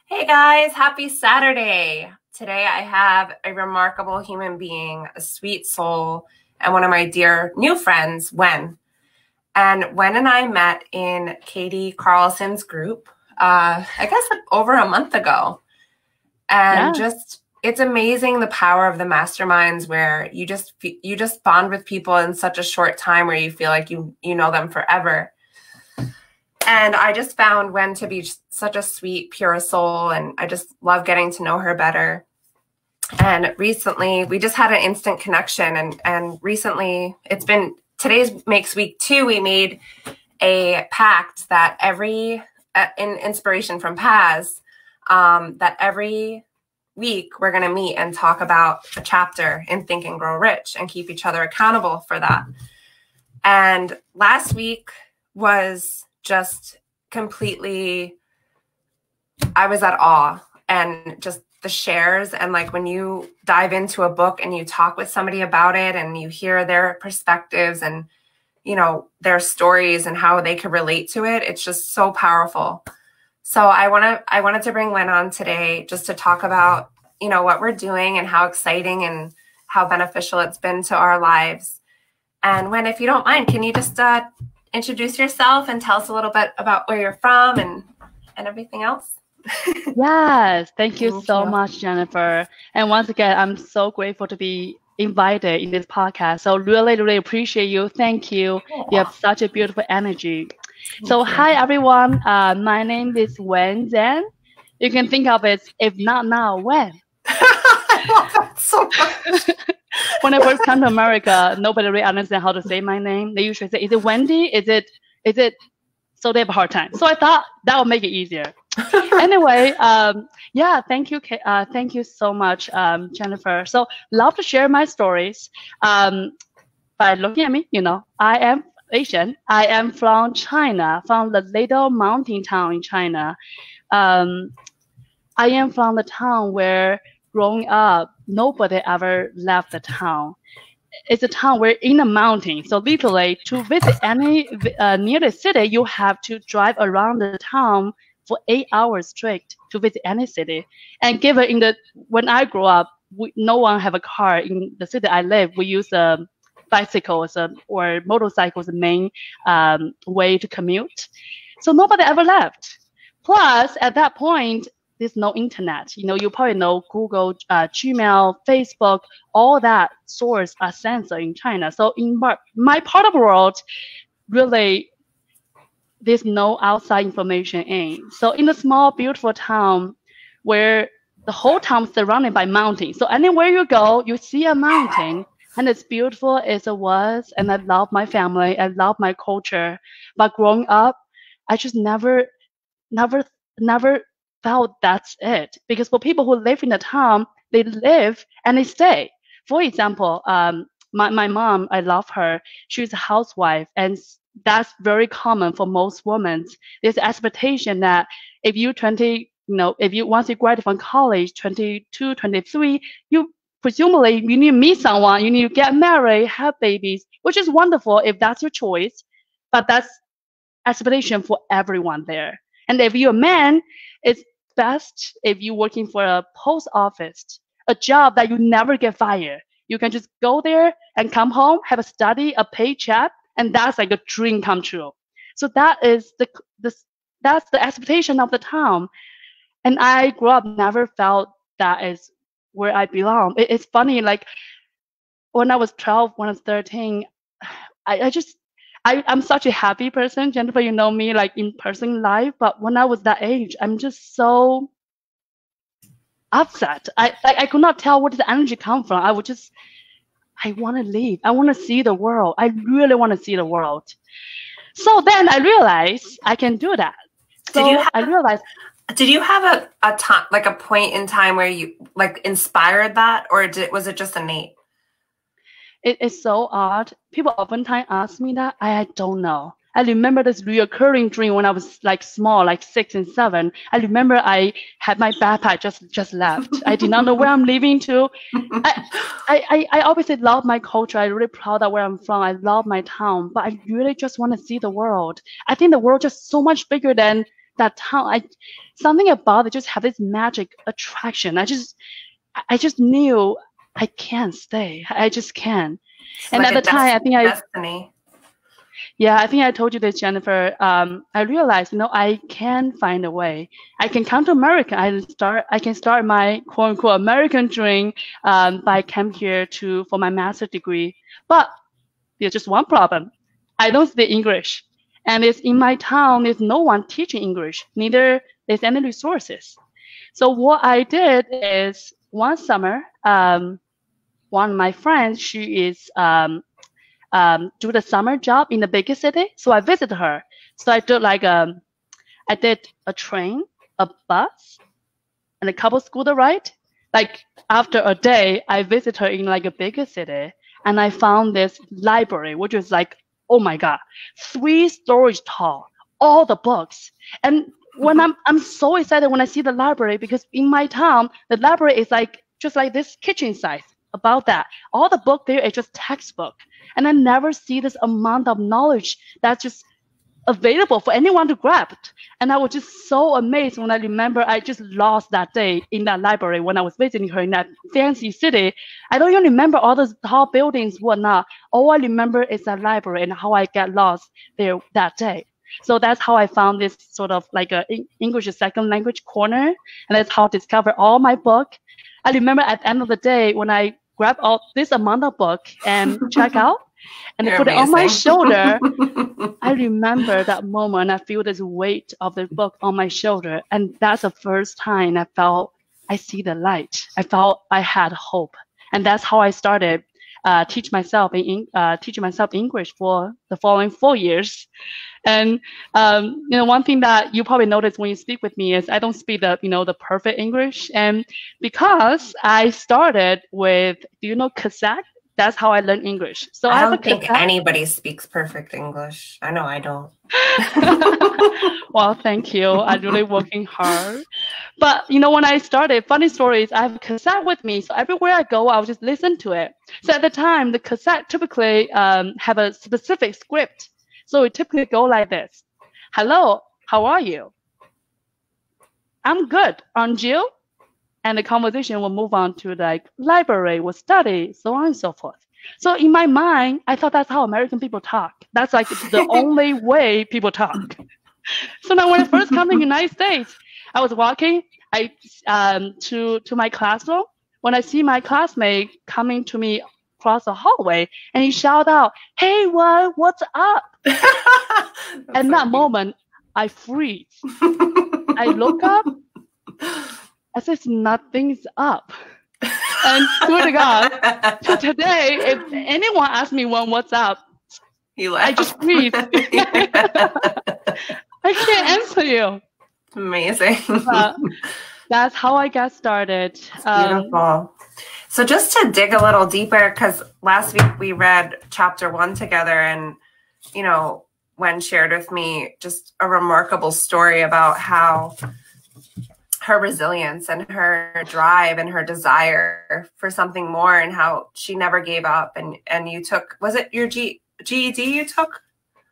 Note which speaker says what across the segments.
Speaker 1: Hey guys, happy Saturday. Today I have a remarkable human being, a sweet soul, and one of my dear new friends, Wen. And Wen and I met in Katie Carlson's group, I guess like over a month ago. And it's amazing the power of the masterminds where you just bond with people in such a short time where you feel like you know them forever. And I just found Wen to be such a sweet, pure soul, and I just love getting to know her better. And recently, we just had an instant connection, and recently, today's makes week 2, we made a pact that in inspiration from Paz, that every week we're going to meet and talk about a chapter in Think and Grow Rich and keep each other accountable for that. And last week was just completely, I was at awe, and just the shares, and like when you dive into a book and you talk with somebody about it and you hear their perspectives and their stories and how they could relate to it, it's just so powerful. So I wanted to bring Wen on today just to talk about what we're doing and how exciting and how beneficial it's been to our lives. And Wen, if you don't mind, can you just introduce yourself and tell us a little bit about where you're from and everything else?
Speaker 2: Yes, thank you so much, Jennifer. And once again, I'm so grateful to be invited in this podcast. So really, really appreciate you. Thank you. You have such a beautiful energy. So hi, everyone. My name is Wen Zhang. You can think of it, if not now, when?
Speaker 1: I love that so much.
Speaker 2: When I first come to America, nobody really understands how to say my name. They usually say, is it Wendy? Is it? So they have a hard time. So I thought that would make it easier. Anyway, yeah, thank you. Thank you so much, Jennifer. So love to share my stories. By looking at me, I am Asian. I am from China, from the little mountain town in China. I am from the town where growing up, nobody ever left the town. It's a town where in the mountain. So literally to visit any near the city, you have to drive around the town for 8 hours straight to visit any city. And given when I grew up, no one have a car in the city I live. We use bicycles or motorcycles, the main way to commute. So nobody ever left. Plus, at that point, there's no internet. You probably know Google, Gmail, Facebook, all that source are censored in China. So in my part of the world, really, there's no outside information in. So in a small, beautiful town where the whole town is surrounded by mountains. So anywhere you go, you see a mountain, and it's beautiful as it was. And I love my family. I love my culture. But growing up, I just never felt that's it. Because for people who live in the town, they live and they stay. For example, my mom, I love her. She's a housewife, and that's very common for most women. There's an expectation that if you once you graduate from college, 22, 23, presumably you need to meet someone, you need to get married, have babies, which is wonderful if that's your choice, but that's expectation for everyone there. And if you're a man, it's best if you're working for a post office, a job that you never get fired. You can just go there and come home, have a study, a paycheck, and that's like a dream come true. So that is that's the expectation of the town. And I grew up never felt that is where I belong. It's funny, like when I was 12, when I was 13, I'm such a happy person. Jennifer, you know me like in person life, but when I was that age, I'm just so upset. I could not tell where the energy come from. I want to leave. I want to see the world. I really want to see the world. So then I realized I can do that. So
Speaker 1: did you have a time, like a point in time where you like inspired that, or was it just innate?
Speaker 2: It is so odd. People oftentimes ask me that. I don't know. I remember this reoccurring dream when I was like small, like 6 and 7. I remember I had my backpack just left. I did not know where I'm leaving to. I obviously love my culture. I'm really proud of where I'm from. I love my town, but I really just want to see the world. I think the world is just so much bigger than that town, something about it just had this magic attraction. I just knew I can't stay. I just can't.
Speaker 1: It's
Speaker 2: And
Speaker 1: like
Speaker 2: at the time, I think
Speaker 1: destiny.
Speaker 2: yeah, I think I told you this, Jennifer. I realized, I can find a way. I can come to America. I can start my quote unquote American dream by come here for my master's degree. But there's just one problem. I don't speak English. And it's in my town, there's no one teaching English, neither there's any resources. So what I did is one summer, one of my friends, she is do the summer job in the bigger city. So I visited her. So I did a train, a bus, and a couple scooter ride. Like after a day, I visited her in like a bigger city, and I found this library, which was like, oh my God, 3 stories tall, all the books. And when I'm so excited when I see the library, because in my town, the library is like just like this kitchen size. About that, all the book there is just textbook, and I never see this amount of knowledge that's just available for anyone to grab. And I was just so amazed when I remember I just lost that day in that library when I was visiting her in that fancy city. I don't even remember all the tall buildings, whatnot. All I remember is that library and how I got lost there that day. So that's how I found this sort of like a English as second language corner, and that's how I discovered all my book. I remember at the end of the day when I grabbed all this amount of book and check out and put it on my shoulder. I remember that moment. I feel this weight of the book on my shoulder, and that's the first time I felt I see the light. I felt I had hope, and that's how I started teaching myself English for the following 4 years. And one thing that you probably notice when you speak with me is I don't speak the perfect English, and because I started with, do you know cassette? That's how I learned English. So
Speaker 1: I don't think anybody speaks perfect English. I know I don't.
Speaker 2: Well, thank you. I'm really working hard. But when I started, funny stories, I have a cassette with me. So everywhere I go, I'll just listen to it. So at the time, the cassette typically have a specific script. So it typically go like this. Hello, how are you? I'm good. Aren't you? And the conversation will move on to like library, will study, so on and so forth. So in my mind, I thought that's how American people talk. That's like the only way people talk. So now when I first come to the United States, I was walking to my classroom. When I see my classmate coming to me across the hallway, and he shout out, "Hey, what's up?" At that moment, I freeze. I look up. I said, nothing's up. And swear to God, to today, if anyone asks me what's up, I just freeze. I can't answer you.
Speaker 1: Amazing.
Speaker 2: That's how I got started.
Speaker 1: Beautiful. So just to dig a little deeper, because last week we read chapter 1 together, and, Wen shared with me just a remarkable story about how her resilience and her drive and her desire for something more, and how she never gave up. And you took, was it your GED you took?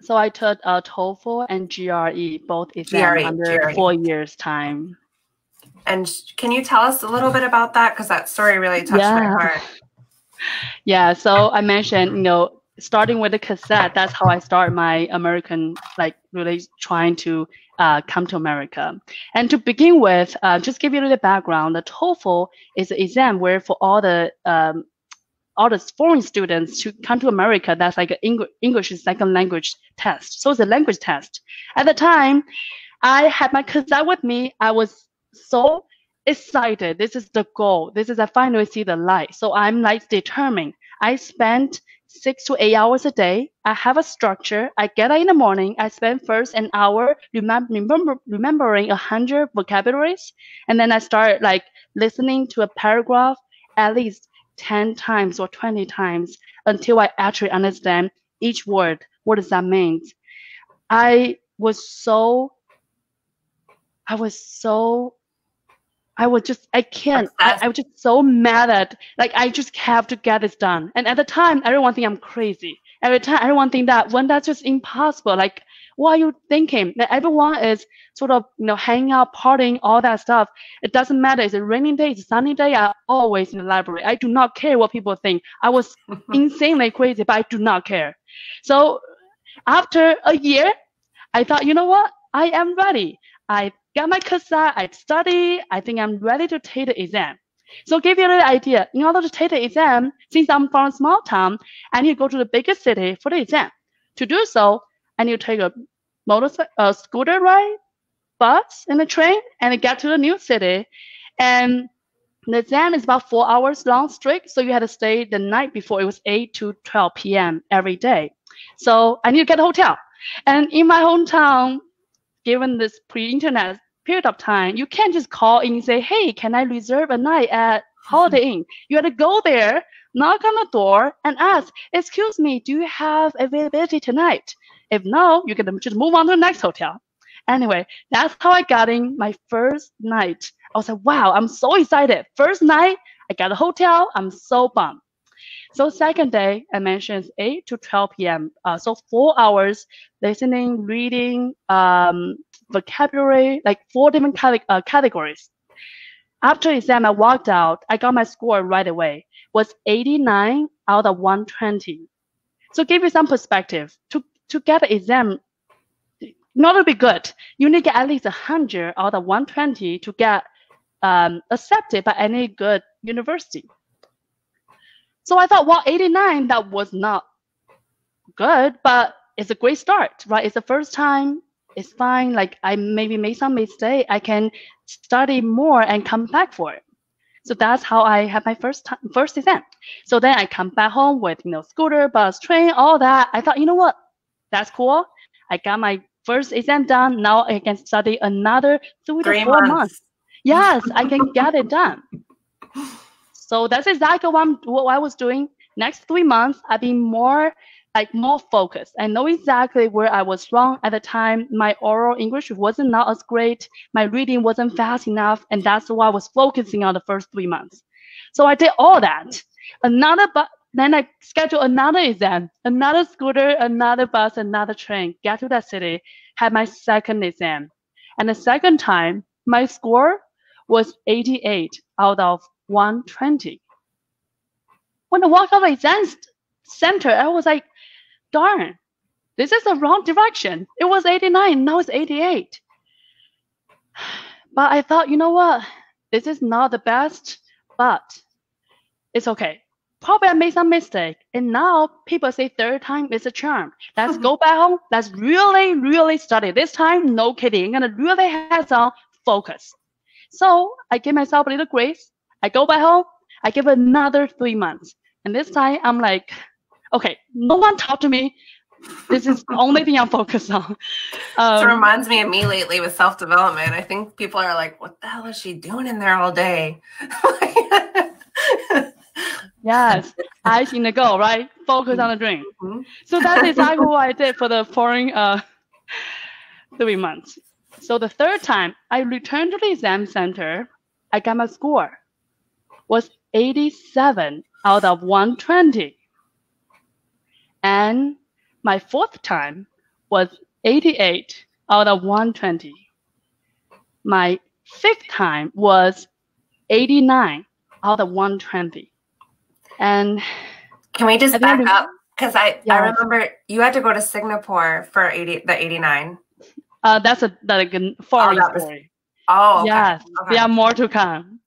Speaker 2: So I took TOEFL and GRE, both exams under 4 years time.
Speaker 1: And can you tell us a little bit about that? Because that story really touched my heart.
Speaker 2: Yeah, so I mentioned, starting with the cassette, that's how I started my American, like really trying to come to America. And to begin with, just give you a little background, the TOEFL is an exam where for all the foreign students to come to America, that's like an English second language test. So it's a language test. At the time, I had my cassette with me. I was so excited. This is the goal. I finally see the light. So I'm like determined. I spent 6 to 8 hours a day. I have a structure. I get up in the morning. I spend first an hour remembering 100 vocabularies. And then I start like listening to a paragraph at least 10 times or 20 times until I actually understand each word. What does that mean? I was just so mad at, like, I just have to get this done. And at the time, everyone think I'm crazy. Every time everyone think that when that's just impossible. Like, what are you thinking? That everyone is sort of, hanging out, partying, all that stuff. It doesn't matter. It's a rainy day, it's a sunny day. I'm always in the library. I do not care what people think. I was insanely crazy, but I do not care. So after a year, I thought, you know what? I am ready. I got my cassette. I study. I think I'm ready to take the exam. So give you an idea. In order to take the exam, since I'm from a small town, I need to go to the biggest city for the exam. To do so, I need to take a scooter ride, bus, and a train, and get to the new city. And the exam is about 4 hours long straight, so you had to stay the night before. It was 8 to 12 p.m. every day. So I need to get a hotel. And in my hometown, given this pre-internet period of time, you can't just call in and say, hey, can I reserve a night at Holiday Inn? You had to go there, knock on the door, and ask, excuse me, do you have availability tonight? If no, you can just move on to the next hotel. Anyway, that's how I got in my first night. I was like, wow, I'm so excited. First night, I got a hotel. I'm so bummed. So second day, I mentioned 8 to 12 p.m. So 4 hours listening, reading, vocabulary, like 4 different categories. After exam, I walked out. I got my score right away. Was 89 out of 120. So give you some perspective. To get an exam, in order to be good, you need to get at least 100 out of 120 to get accepted by any good university. So I thought, well, 89, that was not good, but it's a great start, right? It's the first time. It's fine. Like, I maybe made some mistake. I can study more and come back for it. So that's how I had my first exam. So then I come back home with, scooter, bus, train, all that. I thought, you know what? That's cool. I got my first exam done. Now I can study another 3 to 4 months. Yes, I can get it done. So that's exactly what I was doing. Next 3 months, I've been more focused. I know exactly where I was wrong at the time. My oral English wasn't not as great. My reading wasn't fast enough, and that's why I was focusing on the first 3 months. So I did all that. Then I scheduled another exam, another scooter, another bus, another train. Get to that city, had my second exam, and the second time my score was 88 out of 120. When I walked out of the exam center, I was like, darn, this is the wrong direction. It was 89, now it's 88. But I thought, you know what? This is not the best, but it's okay. Probably I made some mistake. And now people say third time is a charm. Let's go back home. Let's really, really study. This time, no kidding. I'm going to really have some focus. So I give myself a little grace. I go back home. I give another 3 months. And this time I'm like, okay, no one talk to me. This is the only thing I'm focused on.
Speaker 1: It reminds me of me lately with self-development. I think people are like, what the hell is she doing in there all day?
Speaker 2: Yes, eyes in the goal, right? Focus on the dream. Mm-hmm. So that's exactly what I did for the following 3 months. So the third time I returned to the exam center, I got my score was 87 out of 120. And my fourth time was 88 out of 120. My fifth time was 89 out of 120. And
Speaker 1: can we just back up? Because I remember you had to go to Singapore for the 89.
Speaker 2: That's a foreign story.
Speaker 1: Okay.
Speaker 2: Yes, okay. There are more to come.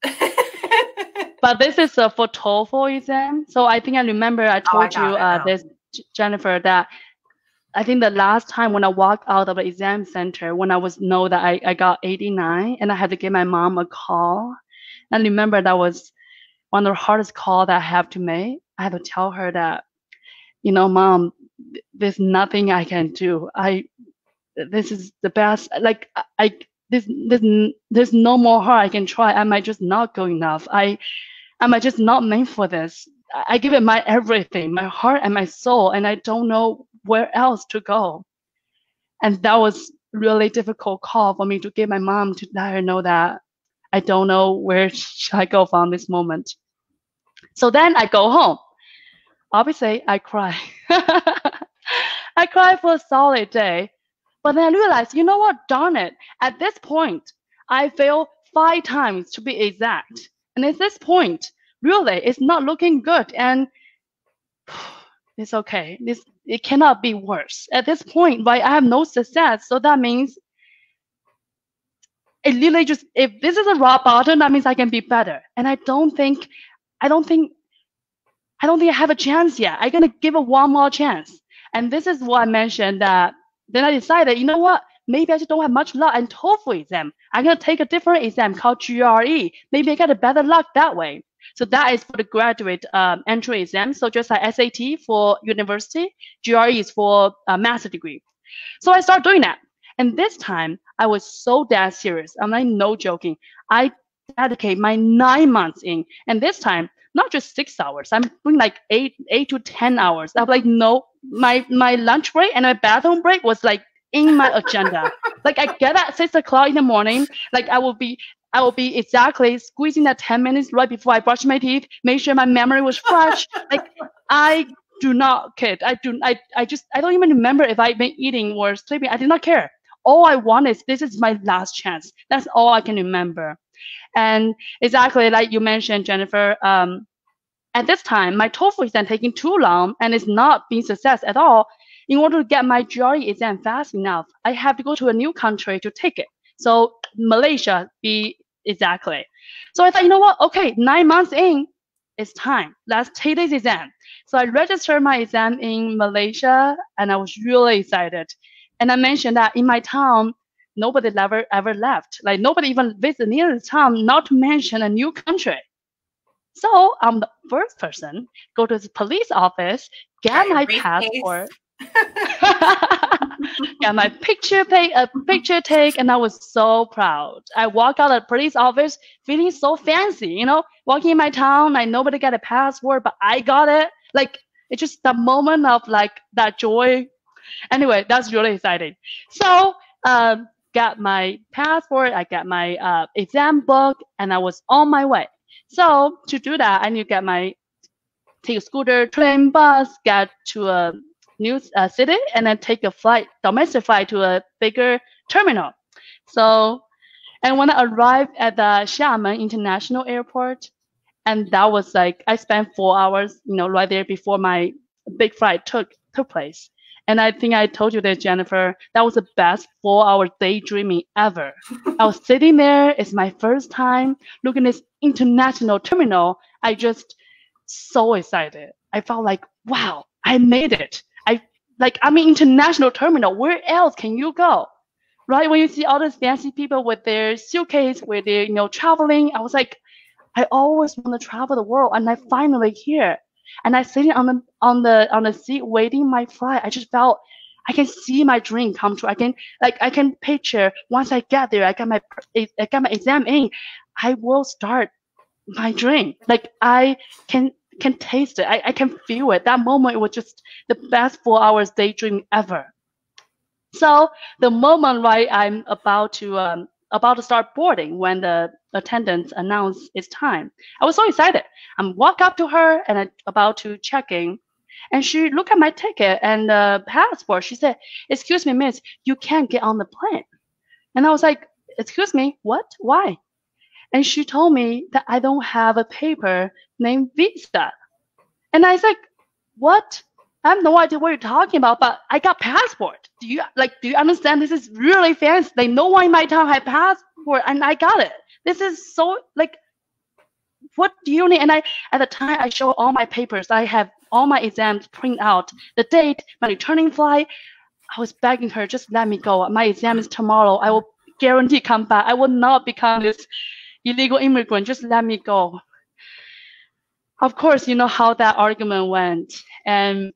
Speaker 2: But this is for TOEFL exam. So I think I remember I told this, Jennifer, that I think the last time when I walked out of the exam center, when I know that I got 89 and I had to give my mom a call. And remember that was one of the hardest calls that I have to make. I had to tell her that, Mom, there's nothing I can do. This is the best. Like there's no more hard I can try. I might just not go enough. I might just not meant for this. I give it my everything, my heart and my soul, and I don't know where else to go. And that was really difficult call for me to give my mom, to let her know that I don't know where should I go from this moment. So then I go home. Obviously, I cry. I cried for a solid day. But then I realized, you know what? Darn it. At this point, I failed 5 times to be exact. And at this point, really, it's not looking good. And it's okay. It cannot be worse. At this point, right, I have no success. So that means it literally just, if this is a rock bottom, that means I can be better. And I don't think I have a chance yet. I'm gonna give it one more chance. And this is what I mentioned that then I decided, you know what? Maybe I just don't have much luck in TOEFL exam. I'm gonna take a different exam called GRE. Maybe I get a better luck that way. So that is for the graduate entry exam. So just like SAT for university, GRE is for a master degree. So I started doing that. And this time I was so dead serious. I'm like, no joking. I dedicate my 9 months in. And this time, not just 6 hours, I'm doing like eight to 10 hours. I'm like, no, my lunch break and my bathroom break was like in my agenda. Like I get at 6 o'clock in the morning, like I will be exactly squeezing that 10 minutes right before I brush my teeth, make sure my memory was fresh. Like I do not kid. I don't even remember if I've been eating or sleeping. I did not care. All I want is this is my last chance. That's all I can remember. And exactly like you mentioned, Jennifer, at this time, my TOEFL exam taking too long and it's not being success at all. In order to get my GRE exam fast enough, I have to go to a new country to take it. So Malaysia, be exactly. So I thought, you know what? Okay, 9 months in, it's time. Let's take this exam. So I registered my exam in Malaysia, and I was really excited. And I mentioned that in my town, nobody ever left. Like nobody even visited near the town, not to mention a new country. So I'm the first person go to the police office, get my passport, get my picture take, and I was so proud. I walk out of the police office feeling so fancy, you know, walking in my town, like nobody got a passport, but I got it. Like it's just the moment of like that joy. Anyway, that's really exciting. So got my passport, I got my exam book, and I was on my way. So to do that, I need to take a scooter, train, bus, get to a new city, and then take a domestic flight to a bigger terminal. So, and when I arrived at the Xiamen International Airport, and that was like I spent 4 hours, you know, right there before my big flight took place. And I think I told you that, Jennifer, that was the best 4 hour daydreaming ever. I was sitting there. It's my first time looking at this international terminal. I just so excited. I felt like, wow, I made it. I'm in international terminal. Where else can you go? Right? When you see all these fancy people with their suitcase, with their, you know, traveling, I was like, I always want to travel the world, and I finally here. And I sitting on the seat waiting my flight. I just felt I can see my dream come true. I can picture once I get there, I got my exam in, I will start my dream. Like I can taste it. I can feel it. That moment it was just the best 4 hours daydream ever. So the moment right I'm about to start boarding when the attendant announced it's time. I was so excited. I'm walk up to her and I'm about to check in. And she looked at my ticket and the passport. She said, "Excuse me, miss, you can't get on the plane." And I was like, "Excuse me, what? Why?" And she told me that I don't have a paper named visa. And I was like, "What? I have no idea what you're talking about, but I got passport. Do you understand? This is really fancy. Like no one in my town had passport, and I got it. This is so like, what do you need?" And at the time I showed all my papers. I have all my exams print out, the date, my returning flight. I was begging her, just let me go. My exam is tomorrow. I will guarantee come back. I will not become this illegal immigrant. Just let me go. Of course, you know how that argument went. And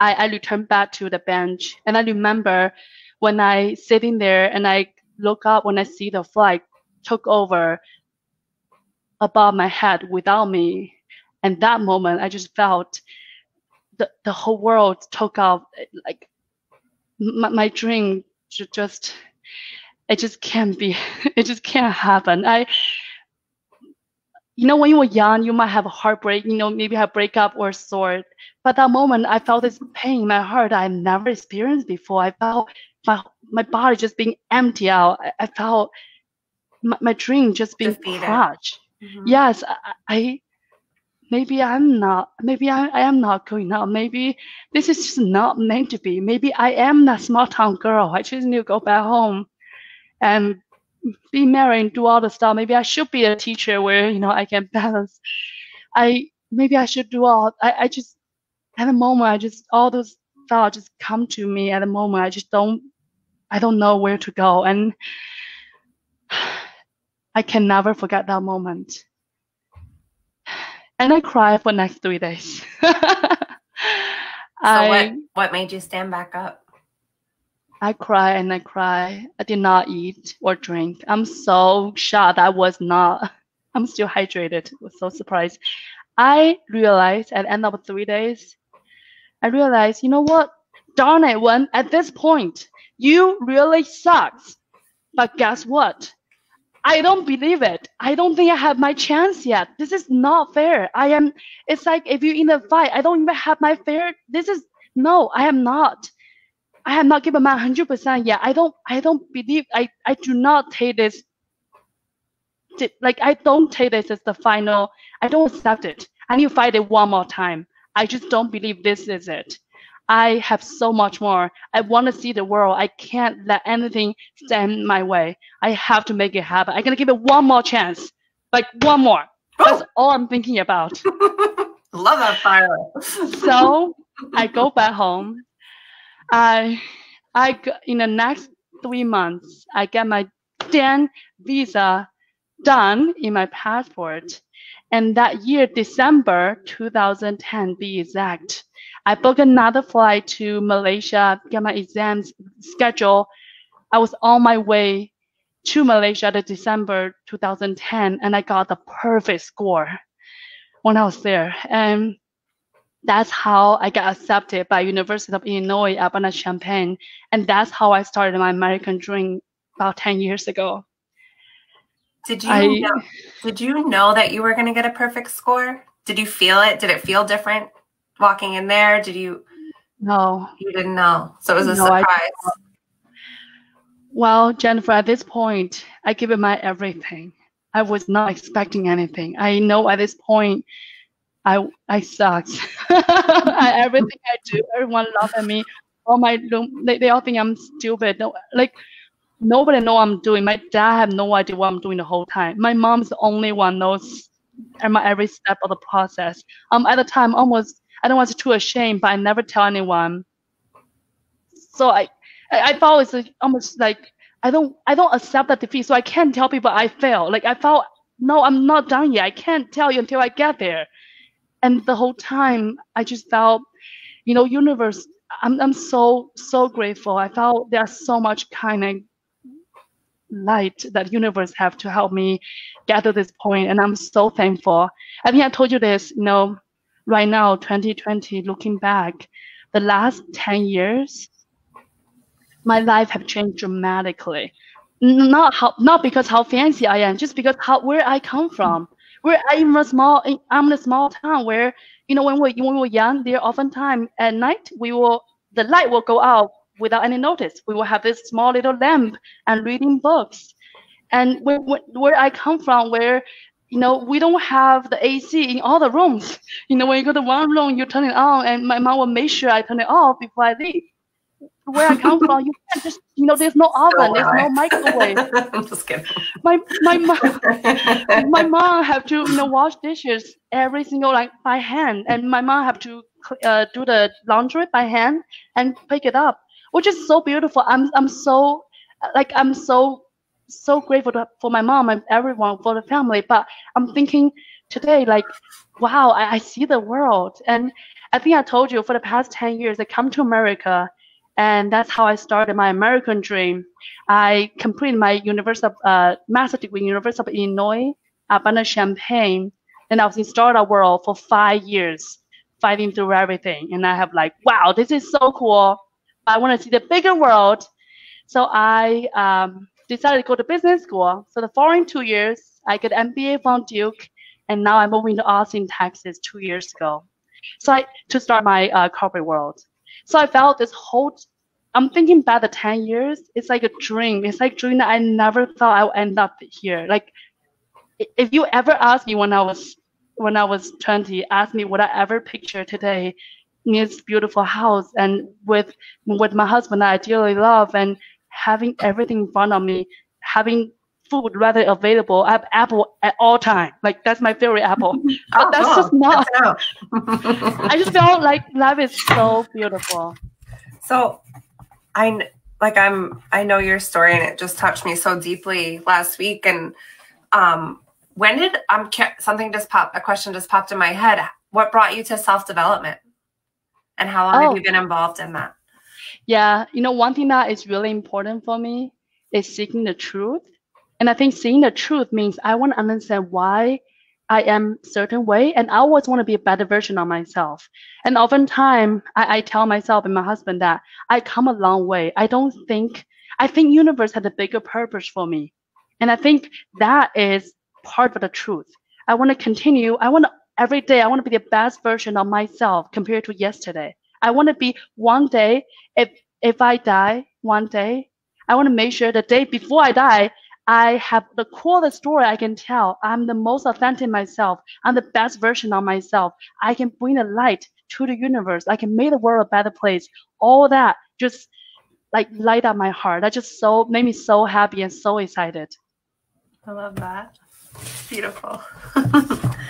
Speaker 2: I returned back to the bench, and I remember when I sitting there and I look up when I see the flight took over above my head without me, and that moment I just felt the whole world took off. Like my dream it just can't be. It just can't happen. you know, when you were young, you might have a heartbreak, you know, maybe have breakup or sore. But that moment, I felt this pain in my heart I never experienced before. I felt my body just being empty out. I felt my dream just being
Speaker 1: Defeated.
Speaker 2: crushed. Yes, I maybe I am not going out. Maybe this is just not meant to be. Maybe I am that small town girl. I just need to go back home and be married and do all the stuff. Maybe I should be a teacher where, you know, I can balance. Maybe I should do all. I just at the moment, I just all those thoughts just come to me at the moment. I don't know where to go, and I can never forget that moment. And I cried for next 3 days.
Speaker 1: What made you stand back up?
Speaker 2: I cry and I cry. I did not eat or drink. I'm so shocked. I'm still hydrated. I was so surprised. I realized at the end of 3 days, you know what? Darn it, Wen, at this point, you really sucks. But guess what? I don't believe it. I don't think I have my chance yet. This is not fair. It's like if you're in a fight, I don't even have my fair. No, I am not. I have not given my 100% yet. I don't believe, I do not take this, I don't take this as the final. I don't accept it. I need to fight it one more time. I just don't believe this is it. I have so much more. I want to see the world. I can't let anything stand in my way. I have to make it happen. I'm going to give it one more chance. Like one more. That's all I'm thinking about.
Speaker 1: Love that fire.
Speaker 2: So I go back home. In the next 3 months, I get my Dan visa done in my passport. And that year, December 2010, be exact, I booked another flight to Malaysia, get my exams scheduled. I was on my way to Malaysia in December 2010, and I got the perfect score when I was there. And that's how I got accepted by University of Illinois Urbana-Champaign, and that's how I started my American dream about 10 years ago.
Speaker 1: Did you know that you were going to get a perfect score? Did you feel it? Did it feel different walking in there?
Speaker 2: No.
Speaker 1: You didn't know. So it was a surprise.
Speaker 2: Well, Jennifer, at this point, I give it my everything. I was not expecting anything. I know at this point, I sucked. Everything I do, everyone laughs at me. All my room, they all think I'm stupid. No, nobody know what I'm doing. My dad have no idea what I'm doing the whole time. My mom's the only one knows every step of the process. At the time, almost I don't want to be too ashamed, but I never tell anyone. So I thought it's almost like I don't accept that defeat. So I can't tell people I failed. I felt no, I'm not done yet. I can't tell you until I get there. And the whole time, I just felt, universe. I'm so grateful. I felt there's so much kind of light that universe have to help me get to this point, and I'm so thankful. I think I told you this. Right now, 2020, looking back, the last 10 years, my life have changed dramatically. Not because how fancy I am, just because where I come from. I'm in a small town where, when we were young, there oftentimes at night the light will go out without any notice. We will have this small little lamp and reading books. And where I come from, where we don't have the AC in all the rooms. When you go to one room, you turn it on, and my mom will make sure I turn it off before I leave. Where I come from, you can't just, there's no oven, there's no microwave.
Speaker 1: I'm just kidding.
Speaker 2: My mom have to, wash dishes every single by hand, and my mom have to do the laundry by hand and pick it up, which is so beautiful. I'm so grateful for my mom and everyone, for the family. But I'm thinking today, wow, I see the world. And I think I told you for the past 10 years, I come to America. And that's how I started my American dream. I completed my master degree in University of Illinois, Urbana-Champaign. And I was in startup world for 5 years, fighting through everything. And I have wow, this is so cool. I want to see the bigger world. So I decided to go to business school. So the following 2 years, I got MBA from Duke. and now I'm moving to Austin, Texas 2 years ago. To start my corporate world. So I felt I'm thinking back the 10 years, it's like a dream. It's like a dream that I never thought I would end up here. Like if you ever asked me when I was 20, asked me would I ever picture today in this beautiful house and with my husband that I dearly love and having everything in front of me, having food readily available. I have apple at all time. Like that's my favorite apple. But that's just not. I just felt like life is so beautiful.
Speaker 1: So I know your story and it just touched me so deeply last week. And when did a question just popped in my head. What brought you to self-development? And how long have you been involved in that?
Speaker 2: Yeah, one thing that is really important for me is seeking the truth. And I think seeing the truth means I want to understand why I am a certain way, and I always want to be a better version of myself. And oftentimes, I tell myself and my husband that I come a long way. I think universe had a bigger purpose for me. And I think that is part of the truth. I want to continue. Every day, I want to be the best version of myself compared to yesterday. I want to be one day, if I die one day, I want to make sure the day before I die, I have the coolest story I can tell. I'm the most authentic myself. I'm the best version of myself. I can bring the light to the universe. I can make the world a better place. All that just like light up my heart. That just made me so happy and so excited.
Speaker 1: I love that. Beautiful.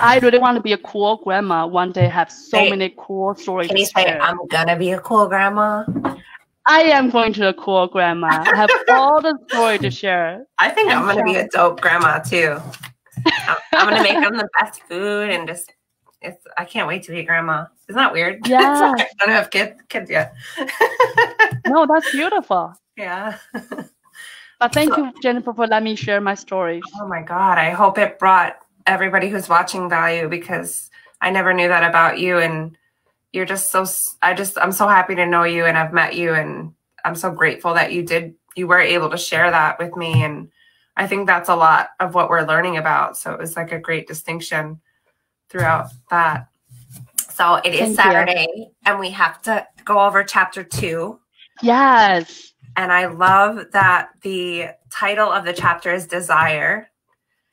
Speaker 2: I really want to be a cool grandma one day, have many cool stories.
Speaker 1: Can you say, I'm going to be a cool grandma?
Speaker 2: I am going to a cool grandma. I have all the story to share.
Speaker 1: I think I'm going to be a dope grandma too. I'm going to make them the best food and I can't wait to be a grandma. Isn't that weird?
Speaker 2: Yeah.
Speaker 1: I don't have kids yet.
Speaker 2: No, that's beautiful.
Speaker 1: Yeah.
Speaker 2: But thank you, Jennifer, for letting me share my stories.
Speaker 1: Oh my God. I hope it brought everybody who's watching value because I never knew that about you. And you're just I'm so happy to know you and I've met you and I'm so grateful that you were able to share that with me. And I think that's a lot of what we're learning about. So it was like a great distinction throughout that. So it is Saturday and we have to go over chapter 2.
Speaker 2: Yes.
Speaker 1: And I love that the title of the chapter is Desire.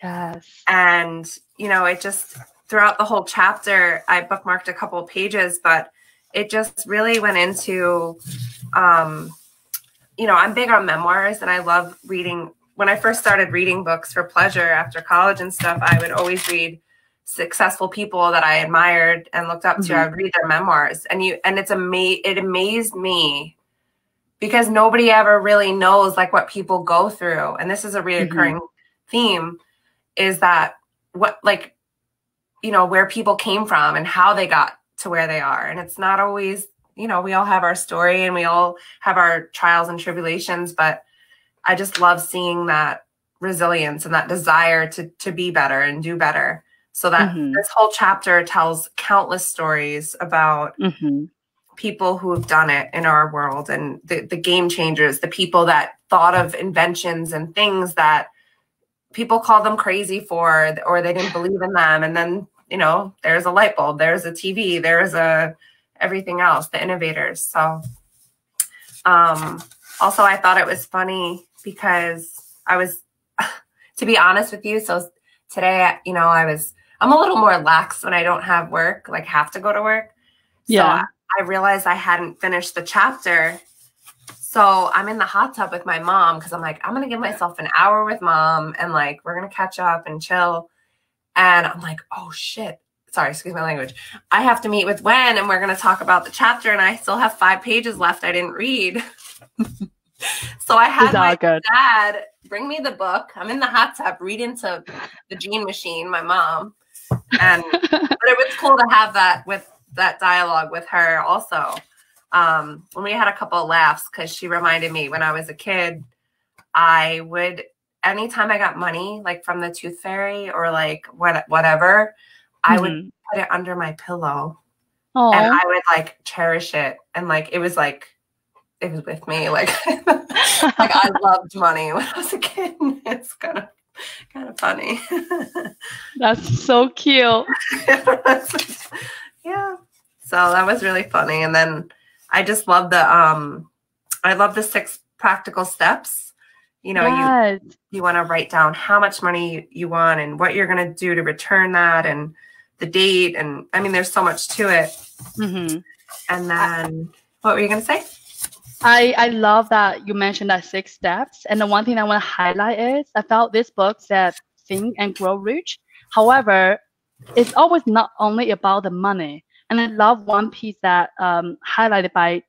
Speaker 2: Yes.
Speaker 1: And, it just, throughout the whole chapter, I bookmarked a couple of pages, but it just really went into, I'm big on memoirs and I love reading. When I first started reading books for pleasure after college and stuff, I would always read successful people that I admired and looked up to. I would read their memoirs and it amazed me because nobody ever really knows like what people go through. And this is a reoccurring theme is that where people came from and how they got to where they are. And it's not always, we all have our story and we all have our trials and tribulations, but I just love seeing that resilience and that desire to be better and do better. So that this whole chapter tells countless stories about people who have done it in our world and the game changers, the people that thought of inventions and things that people call them crazy for, or they didn't believe in them. And then, there's a light bulb, there's a TV, there's everything else, the innovators. So, also I thought it was funny because to be honest with you. So today, I'm a little more lax when I don't have work, like have to go to work.
Speaker 2: Yeah.
Speaker 1: So I realized I hadn't finished the chapter. So I'm in the hot tub with my mom because I'm like, I'm going to give myself an hour with mom and like, we're going to catch up and chill. And I'm like, oh shit. Sorry, excuse my language. I have to meet with Wen and we're going to talk about the chapter and I still have 5 pages left I didn't read. So I had my dad bring me the book. I'm in the hot tub reading to the Gene Machine, my mom. But it was cool to have that dialogue with her also. When we had a couple of laughs because she reminded me when I was a kid, I would, anytime I got money, like from the tooth fairy or like whatever, I would put it under my pillow.
Speaker 2: Aww.
Speaker 1: And I would like cherish it. And like, it was with me. Like, like I loved money when I was a kid. It's kind of Kind of funny.
Speaker 2: That's so cute.
Speaker 1: Yeah. So that was really funny. And then I just love the 6 practical steps. You know,
Speaker 2: Yes.
Speaker 1: you want to write down how much money you want and what you're going to do to return that and the date. And I mean, there's so much to it.
Speaker 2: Mm-hmm.
Speaker 1: And then what were you going to say?
Speaker 2: I love that you mentioned that 6 steps. And the one thing I want to highlight is I felt this book said think and grow rich. However, it's always not only about the money. And I love one piece that highlighted by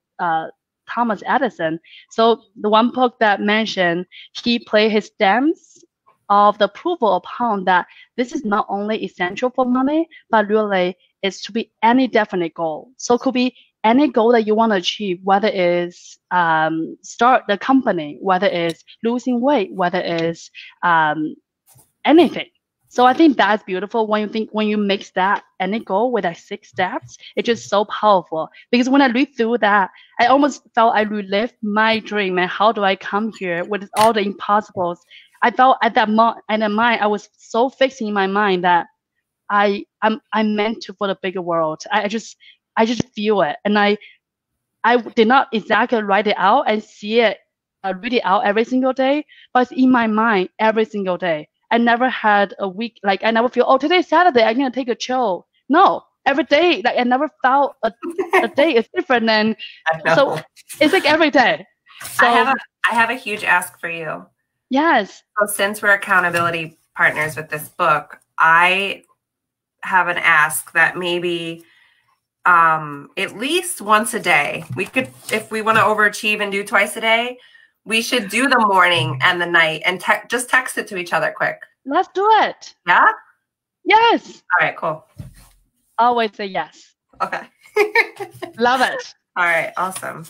Speaker 2: Thomas Edison. So the one book that mentioned he played his stamps of the approval upon that this is not only essential for money, but really it's to be any definite goal. So it could be any goal that you want to achieve, whether it's start the company, whether it's losing weight, whether it's anything. So I think that's beautiful when you mix that any goal with like 6 steps, it's just so powerful. Because when I read through that, I almost felt I relived my dream and how do I come here with all the impossibles. I felt at that moment, I was so fixed in my mind that I'm meant to for the bigger world. I just feel it, and I did not exactly write it out and see it, read it out every single day, but it's in my mind every single day. I never had a week, like I never feel, oh, today's Saturday, I'm going to take a chill. No, every day, like I never felt a day is different. And so it's like every day. So
Speaker 1: I have a huge ask for you.
Speaker 2: Yes.
Speaker 1: So since we're accountability partners with this book, I have an ask that maybe at least once a day, we could, if we want to overachieve and do twice a day, we should do the morning and the night and just text it to each other quick.
Speaker 2: Let's do it.
Speaker 1: Yeah?
Speaker 2: Yes.
Speaker 1: All right, cool.
Speaker 2: Always say yes.
Speaker 1: Okay.
Speaker 2: Love it.
Speaker 1: All right, awesome.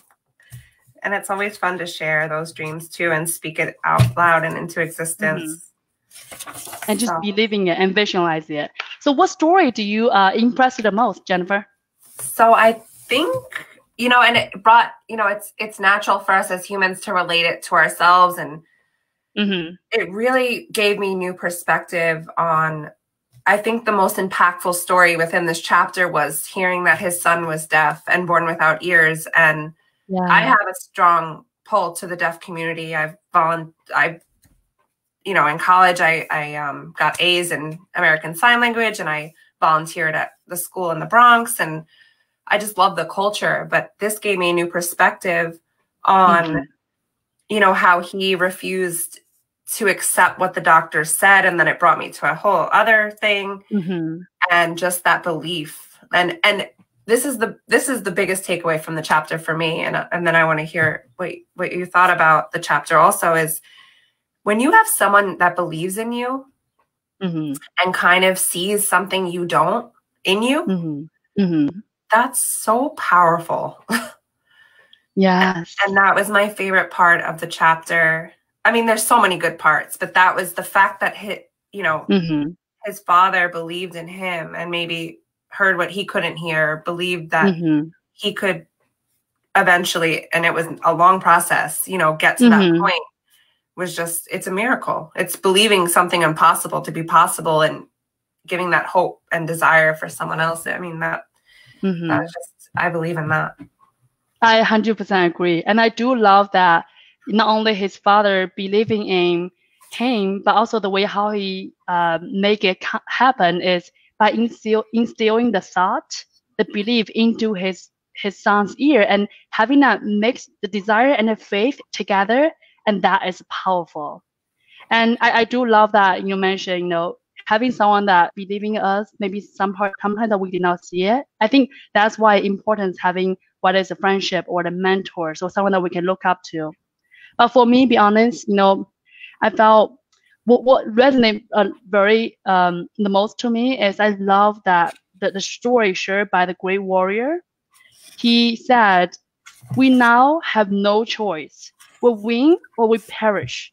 Speaker 1: And it's always fun to share those dreams too and speak it out loud and into existence.
Speaker 2: Mm-hmm. And just believing it and visualizing it. So what story do you impress you the most, Jennifer?
Speaker 1: So I think, you know, and it brought, you know, it's natural for us as humans to relate it to ourselves. And it really gave me new perspective on, I think the most impactful story within this chapter was hearing that his son was deaf and born without ears. And I have a strong pull to the deaf community. You know, in college, I got A's in American Sign Language, and I volunteered at the school in the Bronx, and I just love the culture. But this gave me a new perspective on, you know, how he refused to accept what the doctor said, and then it brought me to a whole other thing, and just that belief. And this is the biggest takeaway from the chapter for me. And then I want to hear what you thought about the chapter also is, when you have someone that believes in you and kind of sees something you don't in you, that's so powerful.
Speaker 2: Yes.
Speaker 1: And that was my favorite part of the chapter. I mean, there's so many good parts, but that was the fact that his father believed in him and maybe heard what he couldn't hear, believed that he could eventually, and it was a long process, you know, get to that point. Was just, it's a miracle. It's believing something impossible to be possible and giving that hope and desire for someone else. I mean, that was just, I believe in that.
Speaker 2: I 100% agree. And I do love that not only his father believing in him, but also the way how he make it happen is by instilling the thought, the belief into his son's ear, and having that mix the desire and the faith together. And that is powerful. And I do love that you mentioned, you know, having someone that believing in us, maybe sometimes that we did not see it. I think that's why important having what is a friendship or the mentor, so someone that we can look up to. But for me, be honest, you know, I felt what resonated very the most to me is I love that the story shared by the great warrior. He said, "We now have no choice. We win or we perish."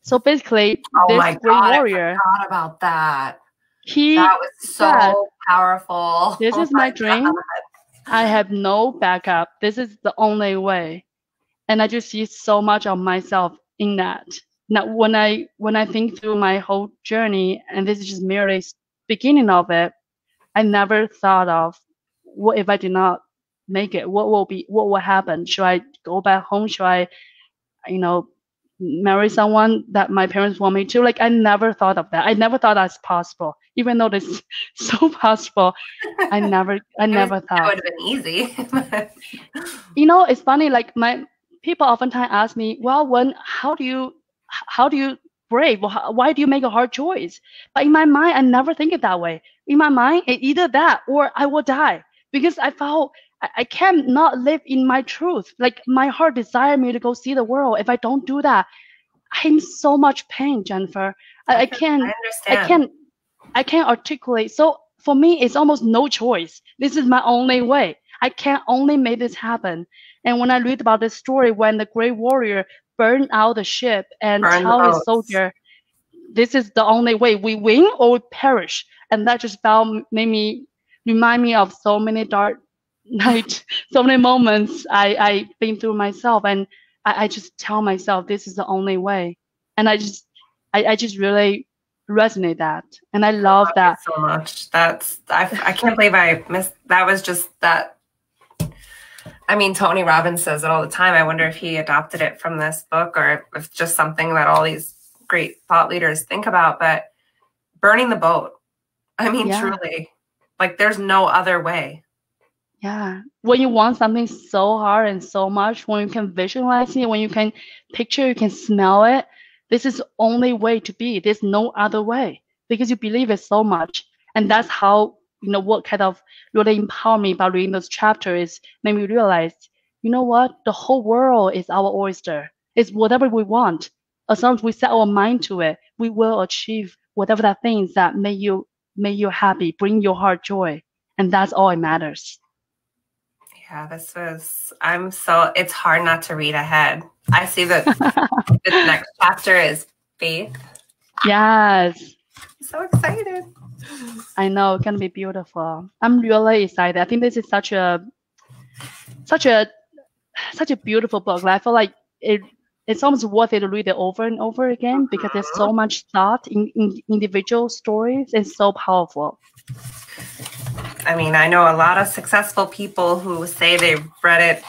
Speaker 2: So basically, this great warrior.
Speaker 1: I forgot about that.
Speaker 2: That
Speaker 1: was so powerful.
Speaker 2: This is my dream. God. I have no backup. This is the only way. And I just see so much of myself in that. now when I think through my whole journey, and this is just merely beginning of it, I never thought of what if I did not make it? What will happen? Should I go back home? Should I, you know, marry someone that my parents want me to? Like, I never thought of that. I never thought that's possible, even though this is so possible. I never thought.
Speaker 1: That would have been easy.
Speaker 2: You know, it's funny. Like, my people oftentimes ask me, well, how do you brave? Why do you make a hard choice? But in my mind, I never think it that way. In my mind, it's either that or I will die, because I felt I can't not live in my truth. Like, my heart desire me to go see the world. If I don't do that, I'm in so much pain, Jennifer. I can't articulate. So for me, it's almost no choice. This is my only way. I can only make this happen. And when I read about this story, when the great warrior burned out the ship and tell his soldier, this is the only way, we win or we perish. And that just remind me of so many dark nights, so many moments I've been through myself. And I just tell myself this is the only way. And I just really resonate that. And I love that
Speaker 1: so much. I can't believe I missed that. Was just that. I mean, Tony Robbins says it all the time. I wonder if he adopted it from this book or if it's just something that all these great thought leaders think about. But burning the boat, I mean, truly, like, there's no other way.
Speaker 2: Yeah. When you want something so hard and so much, when you can visualize it, when you can picture, you can smell it, this is the only way to be. There's no other way, because you believe it so much. And that's how, what kind of really empowered me by reading those chapters made me realize, you know what? The whole world is our oyster. It's whatever we want. As long as we set our mind to it, we will achieve whatever that things that make you happy, bring your heart joy. And that's all it matters.
Speaker 1: Yeah, it's hard not to read ahead. I see that the next chapter is faith.
Speaker 2: Yes.
Speaker 1: I'm so excited.
Speaker 2: I know, it's gonna be beautiful. I'm really excited. I think this is such a beautiful book. Like, I feel like it's almost worth it to read it over and over again, because there's so much thought in individual stories. It's so powerful.
Speaker 1: I mean, I know a lot of successful people who say they've read it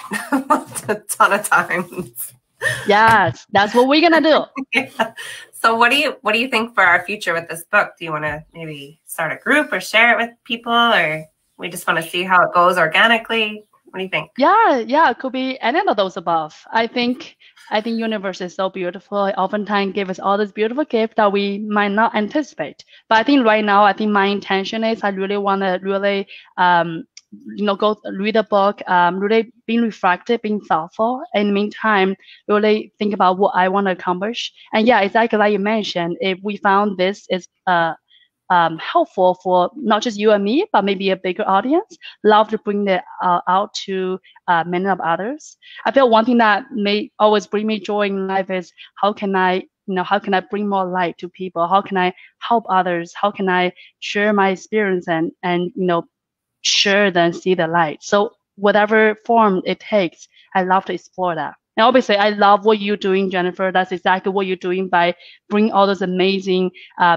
Speaker 1: a ton of times.
Speaker 2: Yes, that's what we're gonna do.
Speaker 1: Yeah. So what do you think for our future with this book? Do you want to maybe start a group or share it with people, or we just want to see how it goes organically? What do you think?
Speaker 2: Yeah, it could be any of those above. I think universe is so beautiful. It oftentimes gives us all this beautiful gift that we might not anticipate. But I think right now, my intention is I really want to go read a book, really being reflective, being thoughtful. In the meantime, really think about what I want to accomplish. And yeah, exactly like you mentioned, if we found this is helpful for not just you and me, but maybe a bigger audience, love to bring that out to many of others. I feel one thing that may always bring me joy in life is how can I bring more light to people? How can I help others? How can I share my experience and share them see the light? So whatever form it takes, I love to explore that. And obviously, I love what you're doing, Jennifer. That's exactly what you're doing by bringing all those amazing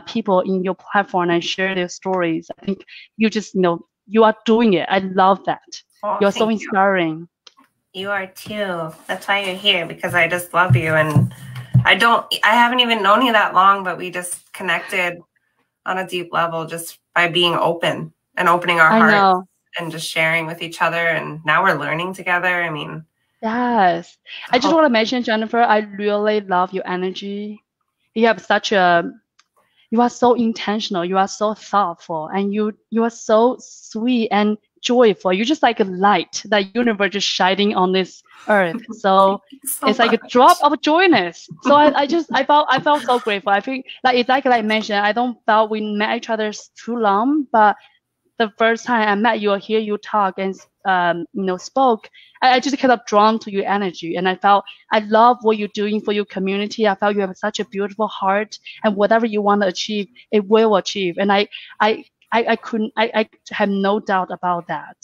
Speaker 2: people in your platform and share their stories. I think you just, you are doing it. I love that. Oh, you're so inspiring.
Speaker 1: You are too. That's why you're here, because I just love you. And I haven't even known you that long, but we just connected on a deep level just by being open and opening our hearts and just sharing with each other. And now we're learning together. I mean,
Speaker 2: yes. I just want to mention, Jennifer, I really love your energy. You have you are so intentional. You are so thoughtful, and you are so sweet and joyful. You're just like a light that universe just shining on this earth. So it's like a drop of joyness. So I felt so grateful. I think like exactly like I mentioned, I don't felt we met each other too long, but the first time I met you or hear you talk and spoke, I just kind of drawn to your energy, and I felt I love what you're doing for your community. I felt you have such a beautiful heart, and whatever you want to achieve, it will achieve. And I have no doubt about that.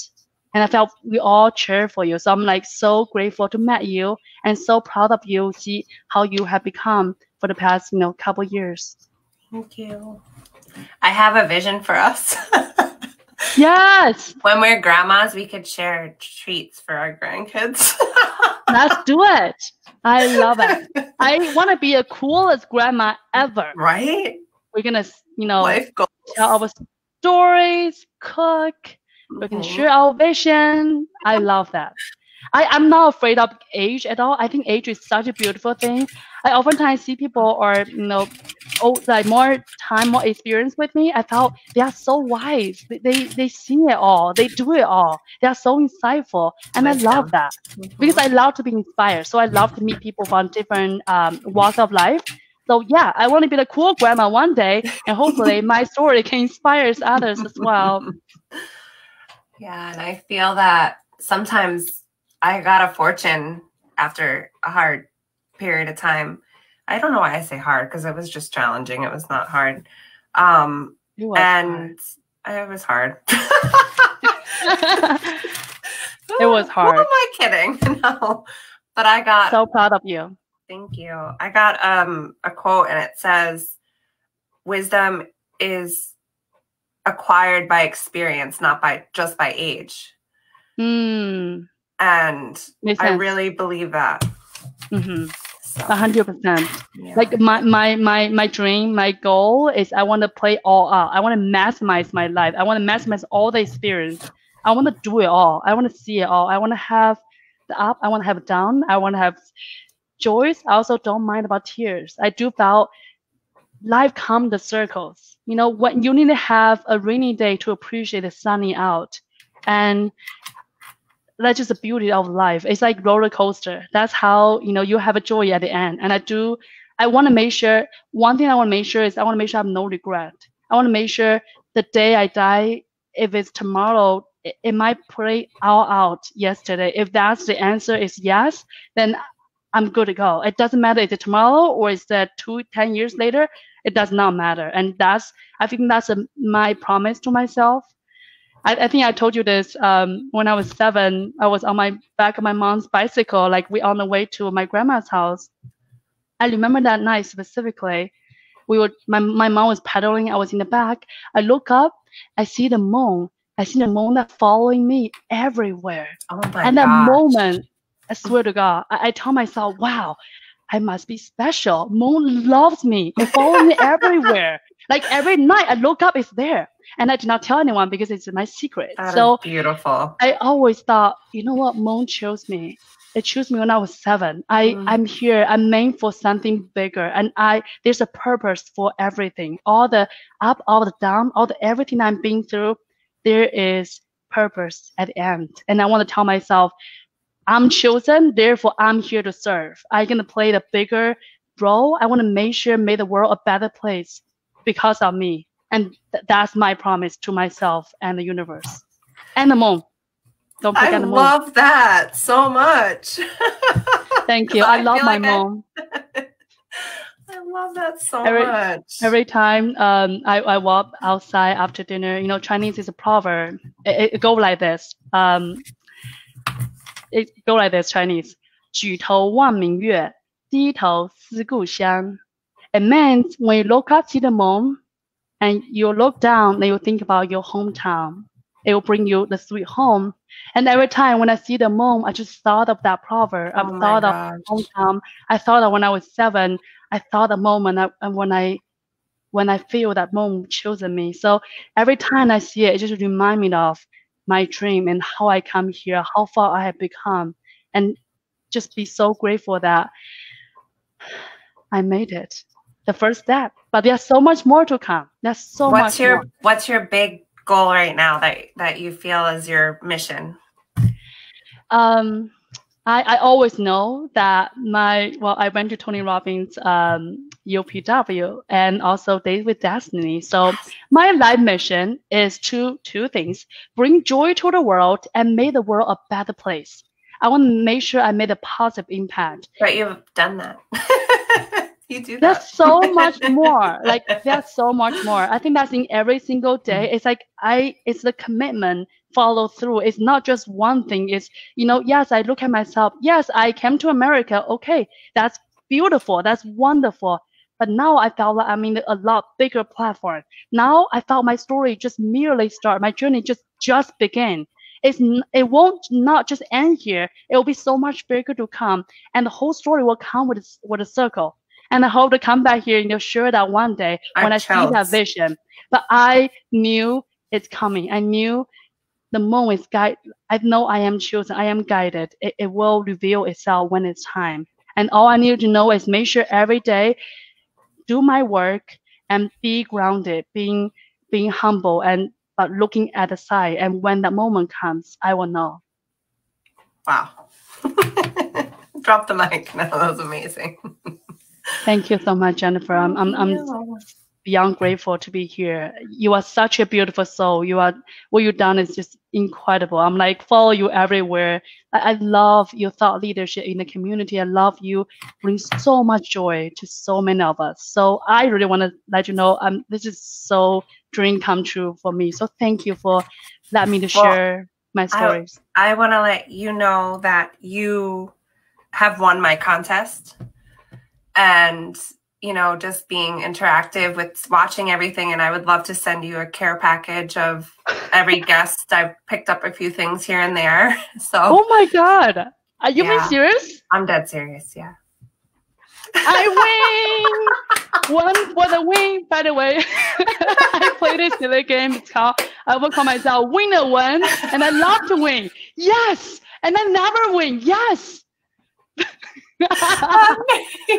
Speaker 2: And I felt we all cheer for you. So I'm like so grateful to meet you and so proud of you. See how you have become for the past, couple years.
Speaker 1: Thank you. I have a vision for us.
Speaker 2: Yes.
Speaker 1: When we're grandmas, we could share treats for our grandkids.
Speaker 2: Let's do it. I love it. I want to be the coolest grandma ever.
Speaker 1: Right?
Speaker 2: We're going to,
Speaker 1: Life goals.
Speaker 2: tell our stories, cook. We can share our vision. I love that. I'm not afraid of age at all. I think age is such a beautiful thing. I oftentimes see people are, like more time, more experience with me. I felt they are so wise. They see it all. They do it all. They are so insightful. And I love that because I love to be inspired. So I love to meet people from different walks of life. So yeah, I want to be the cool grandma one day, and hopefully my story can inspire others as well.
Speaker 1: Yeah, and I feel that sometimes I got a fortune after a hard period of time. I don't know why I say hard, because it was just challenging. It was not hard. It was hard.
Speaker 2: It was hard.
Speaker 1: Who am I kidding? No, but I got
Speaker 2: so proud of you.
Speaker 1: Thank you. I got a quote, and it says, "Wisdom is acquired by experience, not just by age." And I really believe that.
Speaker 2: 100%. Yeah. Like my dream, my goal is I want to play all out. I want to maximize my life. I want to maximize all the experience. I want to do it all. I want to see it all. I want to have the up. I want to have down. I want to have joys. I also don't mind about tears. I do feel life comes in circles. When you need to have a rainy day to appreciate the sunny out, and that's just the beauty of life. It's like roller coaster. That's how, you have a joy at the end. And I want to make sure, one thing I want to make sure is I want to make sure I have no regret. I want to make sure the day I die, if it's tomorrow, it might play all out yesterday. If that's the answer is yes, then I'm good to go. It doesn't matter if it's tomorrow or it's 10 years later. It does not matter. And I think that's my promise to myself. I think I told you this when I was 7. I was on my back of my mom's bicycle, like we on the way to my grandma's house. I remember that night specifically. My mom was pedaling. I was in the back. I look up. I see the moon. I see the moon that following me everywhere.
Speaker 1: Oh my gosh.
Speaker 2: And that moment, I swear to God, I tell myself, wow, I must be special. Moon loves me. It follows me everywhere. Like every night I look up, it's there. And I did not tell anyone because it's my secret.
Speaker 1: That is beautiful.
Speaker 2: I always thought, you know what, Moon chose me. It chose me when I was 7. I'm here. I'm meant for something bigger. And there's a purpose for everything. All the up, all the down, everything I'm being through, there is purpose at the end. And I want to tell myself, I'm chosen, therefore I'm here to serve. I'm going to play the bigger role. I want to make the world a better place because of me. And that's my promise to myself and the universe. And the moon. Don't forget the moon.
Speaker 1: I love that so much.
Speaker 2: Thank you. I love my mom.
Speaker 1: I love that so much.
Speaker 2: Every time I walk outside after dinner, Chinese is a proverb. It goes like this. It goes like this, Chinese. 举头望明月，低头思故乡. It means when you look up to the moon, and you look down and you think about your hometown. It will bring you the sweet home. And every time when I see the moon, I just thought of that proverb. I thought of hometown. I thought of when I was 7. I thought the moment when I feel that moon chosen me. So every time I see it, it just reminds me of my dream and how I come here, how far I have become, and just be so grateful that I made it. The first step, but there's so much more to come. There's so much more.
Speaker 1: What's your big goal right now that you feel is your mission?
Speaker 2: I always know that I went to Tony Robbins UPW and also Days with Destiny. So my life mission is two things: bring joy to the world and make the world a better place. I want to make sure I made a positive impact.
Speaker 1: But you've done that. You do that.
Speaker 2: There's so much more. There's so much more. I think that's in every single day. It's like it's the commitment, follow through. It's not just one thing. It's, yes, I look at myself. Yes, I came to America. Okay, that's beautiful. That's wonderful. But now I felt like I'm in a lot bigger platform. Now I felt my story just merely start. My journey just began. It won't not just end here. It will be so much bigger to come, and the whole story will come with a circle. And I hope to come back here and sure that one day when I see that vision. But I knew it's coming. I knew the moment is guide. I know I am chosen. I am guided. It will reveal itself when it's time. And all I need to know is make sure every day, do my work and be grounded, being humble and but looking at the side. And when that moment comes, I will know.
Speaker 1: Wow. Drop the mic. No, that was amazing.
Speaker 2: Thank you so much, Jennifer. I'm beyond grateful to be here. You are such a beautiful soul. What you've done is just incredible. I'm like follow you everywhere. I love your thought leadership in the community. I love you bring so much joy to so many of us. So I really want to let you know this is so dream come true for me. So thank you for letting me to share my stories.
Speaker 1: I want to let you know that you have won my contest. And, just being interactive with watching everything. And I would love to send you a care package of every guest. I've picked up a few things here and there. So.
Speaker 2: Oh my God. Are you being serious?
Speaker 1: I'm dead serious. Yeah.
Speaker 2: I win. One for the win, by the way. I play this silly game. I will call myself Winner Wen. And I love to win. Yes. And I never win. Yes.
Speaker 1: You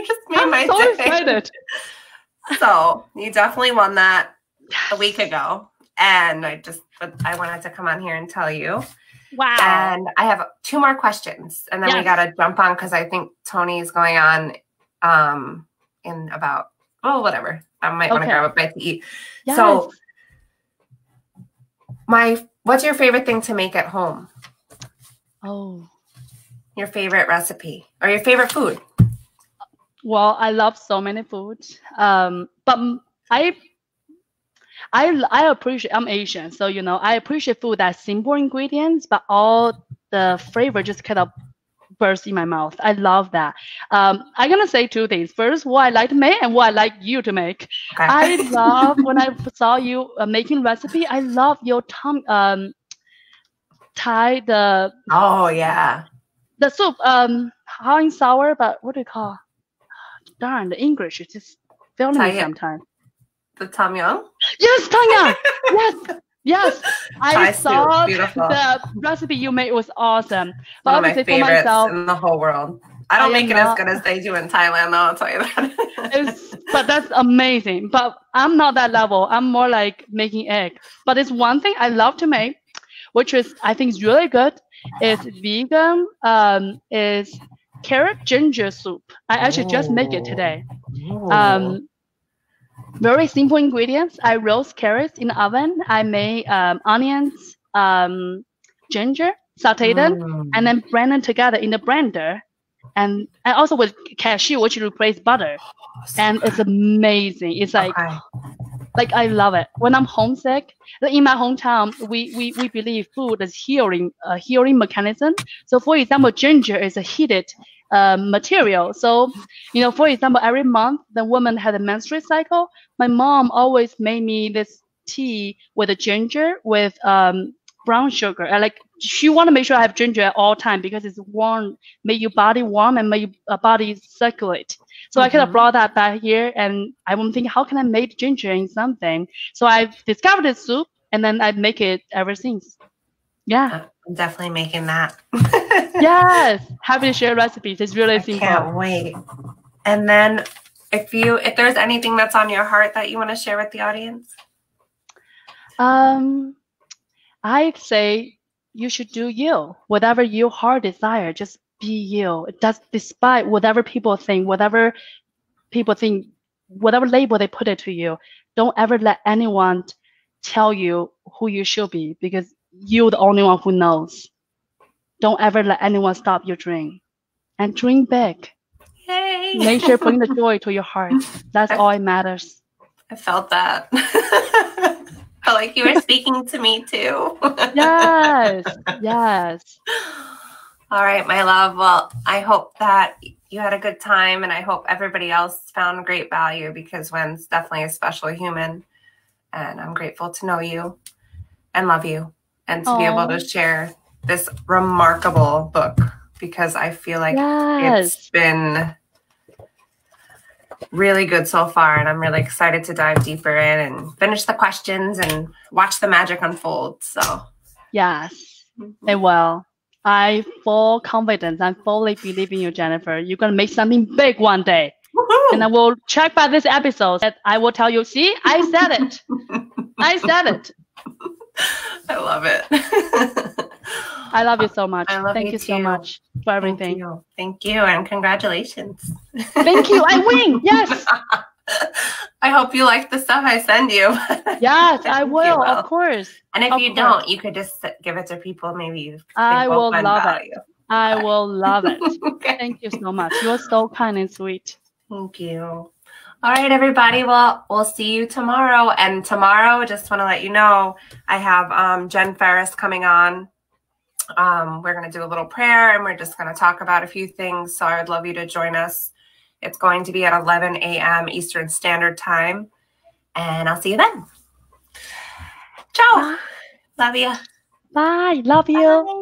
Speaker 1: just made my
Speaker 2: so
Speaker 1: day.
Speaker 2: Excited.
Speaker 1: So you definitely won that a week ago, and I wanted to come on here and tell you.
Speaker 2: Wow!
Speaker 1: And I have 2 more questions, and then we gotta jump on because I think Tony's going on in about whatever. I might want to grab a bite to eat. Yes. So what's your favorite thing to make at home? Your favorite recipe or your favorite food?
Speaker 2: Well, I love so many foods. But I appreciate, I'm Asian, so I appreciate food that's simple ingredients, but all the flavor just kind of bursts in my mouth. I love that. I'm gonna say 2 things. First, what I like to make and what I like you to make. Okay. I love when I saw you making recipe. I love your Thai the.
Speaker 1: Oh yeah.
Speaker 2: The soup, hot and sour, but what do you call? Darn, the English is just failing me sometimes.
Speaker 1: The tom yum?
Speaker 2: Yes, tom yum. Yes. I saw the recipe you made was awesome.
Speaker 1: But one of my favorites in the whole world. I don't make it as good as they do in Thailand, though. I'll tell you that.
Speaker 2: But that's amazing. But I'm not that level. I'm more like making egg. But it's one thing I love to make, which is I think is really good. It's vegan. Is carrot ginger soup. I actually just make it today. Very simple ingredients. I roast carrots in the oven. I make onions, ginger, saute them, and then blend them together in the blender. And also with cashew, which replaces butter. And it's amazing. It's like I love it. When I'm homesick, in my hometown, we believe food is healing mechanism. So for example, ginger is a heated material. So, for example, every month the woman had a menstrual cycle. My mom always made me this tea with a ginger with brown sugar. She want to make sure I have ginger at all time because it's warm, make your body warm and make your body circulate. So I kind of brought that back here, and I was thinking, how can I make ginger in something? So I've discovered this soup, and then I make it ever since. Yeah.
Speaker 1: I'm definitely making that.
Speaker 2: Yes. Happy to share recipes. It's really simple.
Speaker 1: I can't wait. And then if there's anything that's on your heart that you want to share with the audience?
Speaker 2: I say you should do you. Whatever your heart desire, just be you. That's despite whatever people think, whatever label they put it to you. Don't ever let anyone tell you who you should be because you're the only one who knows. Don't ever let anyone stop your dream. And dream big.
Speaker 1: Yay!
Speaker 2: Make sure bring the joy to your heart. That's all it matters.
Speaker 1: I felt that. I felt like you were speaking to me too.
Speaker 2: Yes. Yes.
Speaker 1: All right, my love. Well, I hope that you had a good time, and I hope everybody else found great value, because Wen's definitely a special human, and I'm grateful to know you and love you and to be able to share this remarkable book, because I feel like it's been really good so far, and I'm really excited to dive deeper in and finish the questions and watch the magic unfold. So
Speaker 2: yes, it will. I full confidence. I fully believe in you, Jennifer. You're gonna make something big one day. Woo-hoo! And I will check by this episode that I will tell you, see, I said it. I said it.
Speaker 1: I love it.
Speaker 2: I love you so much.
Speaker 1: Thank
Speaker 2: you so much for everything.
Speaker 1: Thank you, and congratulations.
Speaker 2: Thank you. I win. Yes.
Speaker 1: I hope you like the stuff I send you.
Speaker 2: Yes, I will, of course.
Speaker 1: And if you don't, you could just give it to people. Maybe
Speaker 2: I will love it. I will love it. Okay. Thank you so much. You're so kind and sweet.
Speaker 1: Thank you. All right, everybody. Well, we'll see you tomorrow. And tomorrow, just want to let you know, I have Jen Ferris coming on. We're going to do a little prayer, and we're just going to talk about a few things. So I would love you to join us. It's going to be at 11 a.m. Eastern Standard Time. And I'll see you then. Ciao.
Speaker 2: Bye.
Speaker 1: Love you.
Speaker 2: Bye. Love you.
Speaker 1: Bye.